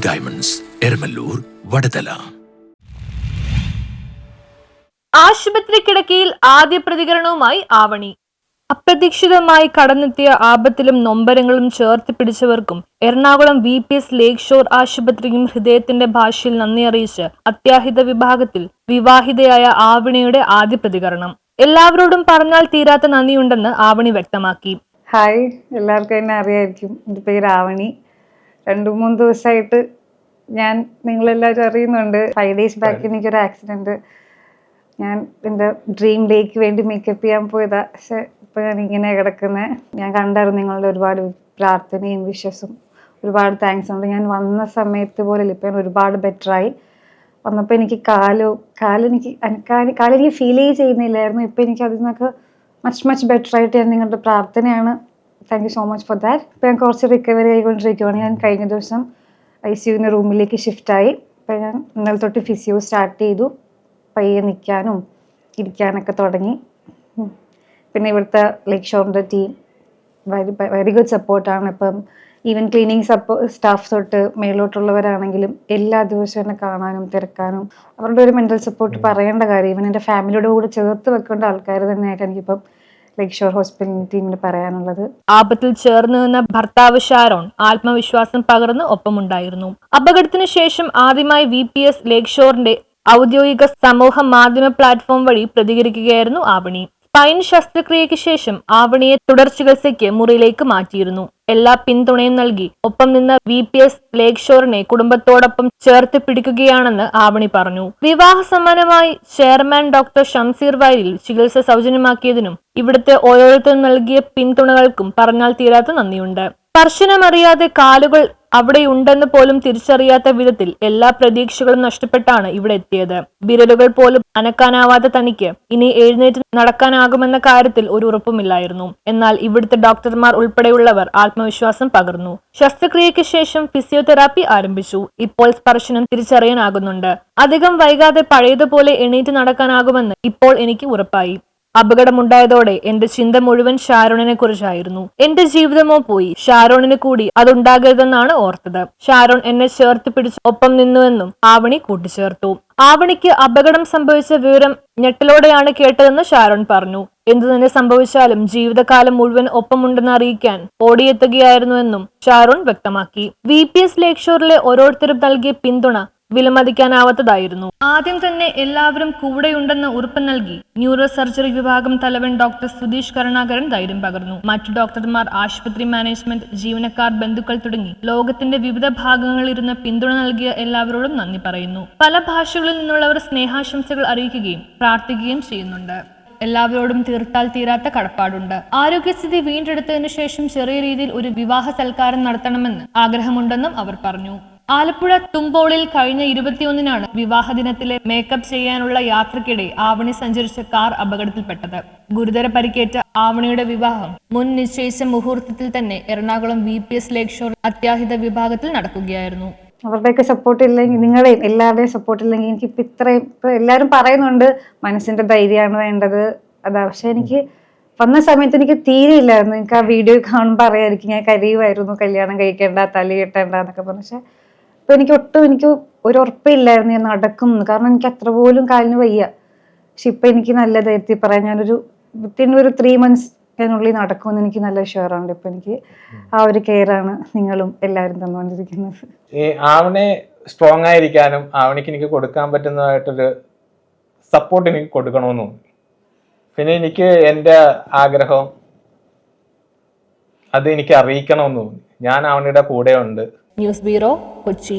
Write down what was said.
Diamonds, Eramallur, Vadathala. ആശുപത്രി കിടക്കയിൽ ആദ്യ പ്രതികരണവുമായി ആവണി. അപ്രതീക്ഷിതമായി കടന്നെത്തിയ ആപത്തിലും നൊമ്പരങ്ങളും ചേർത്ത് പിടിച്ചവർക്കും എറണാകുളം VPS ലേക്ക് ഷോർ ആശുപത്രിയും ഹൃദയത്തിന്റെ ഭാഷയിൽ നന്ദി അറിയിച്ച് അത്യാഹിത വിഭാഗത്തിൽ വിവാഹിതയായ ആവണിയുടെ ആദ്യ പ്രതികരണം. എല്ലാവരോടും പറഞ്ഞാൽ തീരാത്ത നന്ദിയുണ്ടെന്ന് ആവണി വ്യക്തമാക്കി. ഹായ്, എല്ലാവർക്കും എന്നെ അറിയായിരിക്കും. എൻ്റെ പേര് ആവണി. 2-3 ദിവസമായിട്ട് നിങ്ങളെല്ലാവരും അറിയുന്നുണ്ട്. 5 days ബാക്ക് എനിക്കൊരു ആക്സിഡൻറ്റ്. ഞാൻ എൻ്റെ ഡ്രീം ഡേക്ക് വേണ്ടി മേക്കപ്പ് ചെയ്യാൻ പോയതാ. പക്ഷെ ഇപ്പോൾ ഞാൻ ഇങ്ങനെ കിടക്കുന്നത്. ഞാൻ കണ്ടായിരുന്നു നിങ്ങളുടെ ഒരുപാട് പ്രാർത്ഥനയും വിശ്വസും. ഒരുപാട് താങ്ക്സ് ഉണ്ട്. ഞാൻ വന്ന സമയത്ത് പോലെ ഇപ്പം ഞാൻ ഒരുപാട് ബെറ്ററായി. വന്നപ്പോൾ എനിക്ക് കാലെനിക്ക് ഫീലേ ചെയ്യുന്നില്ലായിരുന്നു. ഇപ്പം എനിക്ക് അതിൽ നിന്നൊക്കെ മച്ച് ബെറ്ററായിട്ട് ഞാൻ നിങ്ങളുടെ പ്രാർത്ഥനയാണ്. Thank you so much for that. ഇപ്പം ഞാൻ കുറച്ച് റിക്കവറി ആയിക്കൊണ്ടിരിക്കുകയാണ്. ഞാൻ കഴിഞ്ഞ ദിവസം ICU റൂമിലേക്ക് ഷിഫ്റ്റായി. ഇപ്പം ഞാൻ ഇന്നലെ തൊട്ട് ഫിസിയോ സ്റ്റാർട്ട് ചെയ്തു. പയ്യെ നിൽക്കാനും ഇരിക്കാനൊക്കെ തുടങ്ങി. പിന്നെ ഇവിടുത്തെ ലേക്ക് ഷോറിൻ്റെ ടീം വെരി ഗുഡ് സപ്പോർട്ടാണ്. ഇപ്പം ഈവൻ ക്ലീനിങ് സ്റ്റാഫ് തൊട്ട് മേലോട്ടുള്ളവരാണെങ്കിലും എല്ലാ ദിവസവും എന്നെ കാണാനും തിരക്കാനും അവരുടെ ഒരു മെൻ്റൽ സപ്പോർട്ട് പറയേണ്ട കാര്യം. ഈവൻ എൻ്റെ ഫാമിലിയുടെ കൂടെ ചേർത്ത് വെക്കേണ്ട ആൾക്കാർ തന്നെയായിട്ട് എനിക്കിപ്പം ലേക്ക് ഷോർ ഹോസ്പിറ്റൽ ടീമിന് പറയാനുള്ളത്. ആപത്തിൽ ചേർന്ന് നിന്ന ഭർത്താവ് ഷാരോൺ ആത്മവിശ്വാസം പകർന്ന് ഒപ്പമുണ്ടായിരുന്നു. അപകടത്തിന് ശേഷം ആദ്യമായി VPS ലേക്ക് ഷോറിന്റെ ഔദ്യോഗിക സമൂഹ മാധ്യമ പ്ലാറ്റ്ഫോം വഴി പ്രതികരിക്കുകയായിരുന്നു ആവണി. സ്പൈൻ ശസ്ത്രക്രിയയ്ക്ക് ശേഷം ആവണിയെ തുടർ ചികിത്സയ്ക്ക് മുറിയിലേക്ക് മാറ്റിയിരുന്നു. എല്ലാ പിന്തുണയും നൽകി ഒപ്പം നിന്ന VPS ലേക്ക് ഷോറിനെ കുടുംബത്തോടൊപ്പം ചേർത്ത് പിടിക്കുകയാണെന്ന് ആവണി പറഞ്ഞു. വിവാഹ സമ്മാനമായി ചെയർമാൻ ഡോക്ടർ ഷംസീർ വയലിൽ ചികിത്സ സൗജന്യമാക്കിയതിനും ഇവിടുത്തെ ഓരോരുത്തരും നൽകിയ പിന്തുണകൾക്കും പറഞ്ഞാൽ തീരാത്ത നന്ദിയുണ്ട്. സ്പർശനമറിയാതെ കാലുകൾ അവിടെയുണ്ടെന്ന് പോലും തിരിച്ചറിയാത്ത വിധത്തിൽ എല്ലാ പ്രതീക്ഷകളും നഷ്ടപ്പെട്ടാണ് ഇവിടെ എത്തിയത്. വിരലുകൾ പോലും അനക്കാനാവാത്ത തനിക്ക് ഇനി എഴുന്നേറ്റ് നടക്കാനാകുമെന്ന കാര്യത്തിൽ ഒരു ഉറപ്പുമില്ലായിരുന്നു. എന്നാൽ ഇവിടുത്തെ ഡോക്ടർമാർ ഉൾപ്പെടെയുള്ളവർ ആത്മവിശ്വാസം പകർന്നു. ശസ്ത്രക്രിയയ്ക്ക് ശേഷം ഫിസിയോതെറാപ്പി ആരംഭിച്ചു. ഇപ്പോൾ സ്പർശനം തിരിച്ചറിയാനാകുന്നുണ്ട്. അധികം വൈകാതെ പഴയതുപോലെ എണീറ്റ് നടക്കാനാകുമെന്ന് ഇപ്പോൾ എനിക്ക് ഉറപ്പായി. അപകടമുണ്ടായതോടെ എന്റെ ചിന്ത മുഴുവൻ ഷാരോണിനെ കുറിച്ചായിരുന്നു. എന്റെ ജീവിതമോ പോയി, ഷാരോണിന് കൂടി അതുണ്ടാകരുതെന്നാണ് ഓർത്തത്. ഷാരോൺ എന്നെ ചേർത്ത് പിടിച്ച് ഒപ്പം നിന്നുവെന്നും ആവണി കൂട്ടിച്ചേർത്തു. ആവണിക്ക് അപകടം സംഭവിച്ച വിവരം ഞെട്ടലോടെയാണ് കേട്ടതെന്ന് ഷാരോൺ പറഞ്ഞു. എന്തു തന്നെ സംഭവിച്ചാലും ജീവിതകാലം മുഴുവൻ ഒപ്പമുണ്ടെന്ന് അറിയിക്കാൻ ഓടിയെത്തുകയായിരുന്നുവെന്നും ഷാരോൺ വ്യക്തമാക്കി. VPS ലേക്ക് ഷോറിലെ ഓരോരുത്തരും നൽകിയ പിന്തുണ വിലമതിക്കാനാവാത്തതായിരുന്നു. ആദ്യം തന്നെ എല്ലാവരും കൂടെയുണ്ടെന്ന് ഉറപ്പ് നൽകി ന്യൂറോ സർജറി വിഭാഗം തലവൻ ഡോക്ടർ സുധീഷ് കരുണാകരൻ ധൈര്യം പകർന്നു. മറ്റു ഡോക്ടർമാർ, ആശുപത്രി മാനേജ്മെന്റ്, ജീവനക്കാർ, ബന്ധുക്കൾ തുടങ്ങി ലോകത്തിന്റെ വിവിധ ഭാഗങ്ങളിലിരുന്ന് പിന്തുണ നൽകിയ എല്ലാവരോടും നന്ദി പറയുന്നു. പല ഭാഷകളിൽ നിന്നുള്ളവർ സ്നേഹാശംസകൾ അറിയിക്കുകയും പ്രാർത്ഥിക്കുകയും ചെയ്യുന്നുണ്ട്. എല്ലാവരോടും തീർത്താൽ തീരാത്ത കടപ്പാടുണ്ട്. ആരോഗ്യസ്ഥിതി വീണ്ടെടുത്തതിനു ശേഷം ചെറിയ രീതിയിൽ ഒരു വിവാഹ സൽക്കാരം നടത്തണമെന്ന് ആഗ്രഹമുണ്ടെന്നും അവർ പറഞ്ഞു. ആലപ്പുഴ തുമ്പോളിൽ കഴിഞ്ഞ 21-നാണ് വിവാഹ ദിനത്തിലെ മേക്കപ്പ് ചെയ്യാനുള്ള യാത്രക്കിടെ ആവണി സഞ്ചരിച്ച കാർ അപകടത്തിൽപ്പെട്ടത്. ഗുരുതര പരിക്കേറ്റ ആവണിയുടെ വിവാഹം മുൻ നിശ്ചയിച്ച മുഹൂർത്തത്തിൽ തന്നെ എറണാകുളം VPS ലേക്ക് ഷോർ അത്യാഹിത വിഭാഗത്തിൽ നടക്കുകയായിരുന്നു. അവരുടെയൊക്കെ സപ്പോർട്ട് ഇല്ലെങ്കിൽ, നിങ്ങളുടെയും എല്ലാവരുടെയും സപ്പോർട്ട് ഇല്ലെങ്കിൽ എനിക്കിപ്പോൾ ഇത്രയും എല്ലാവരും പറയുന്നുണ്ട് മനസ്സിന്റെ ധൈര്യമാണ് വേണ്ടത് അതാ. പക്ഷെ എനിക്ക് വന്ന സമയത്ത് എനിക്ക് തീരെ ഇല്ലായിരുന്നു. എനിക്ക് ആ വീഡിയോ കാണുമ്പോൾ അറിയാമായിരിക്കും ഞാൻ കരയുമായിരുന്നു. കല്യാണം കഴിക്കേണ്ട, തലി കെട്ടേണ്ട എന്നൊക്കെ പറഞ്ഞു. പക്ഷെ ഇപ്പൊ എനിക്ക് ഒരു ഉറപ്പില്ലായിരുന്നു ഞാൻ നടക്കുന്നു. കാരണം എനിക്ക് അത്ര പോലും കാലിന് വയ്യ. പക്ഷെ ഇപ്പൊ എനിക്ക് നല്ല ധൈര്യത്തിൽ പറയാം, ഞാനൊരു വിത്തിൻ ഒരു 3 months അതിനുള്ളിൽ നടക്കുമെന്ന് എനിക്ക് നല്ല ഷുവറുണ്ട്. ഇപ്പൊ എനിക്ക് ആ ഒരു കെയറാണ് നിങ്ങളും എല്ലാവരും തന്നുകൊണ്ടിരിക്കുന്നത്. ഈ ആവണെ സ്ട്രോങ് ആയിരിക്കാനും ആവണിക്ക് എനിക്ക് കൊടുക്കാൻ പറ്റുന്നതായിട്ടൊരു സപ്പോർട്ട് എനിക്ക് കൊടുക്കണമെന്ന് തോന്നി. പിന്നെ എനിക്ക് എൻ്റെ ആഗ്രഹം അത് എനിക്ക് അറിയിക്കണമെന്ന് തോന്നി. ഞാൻ ആവണിയുടെ കൂടെ ഉണ്ട്. News bureau, Kochi.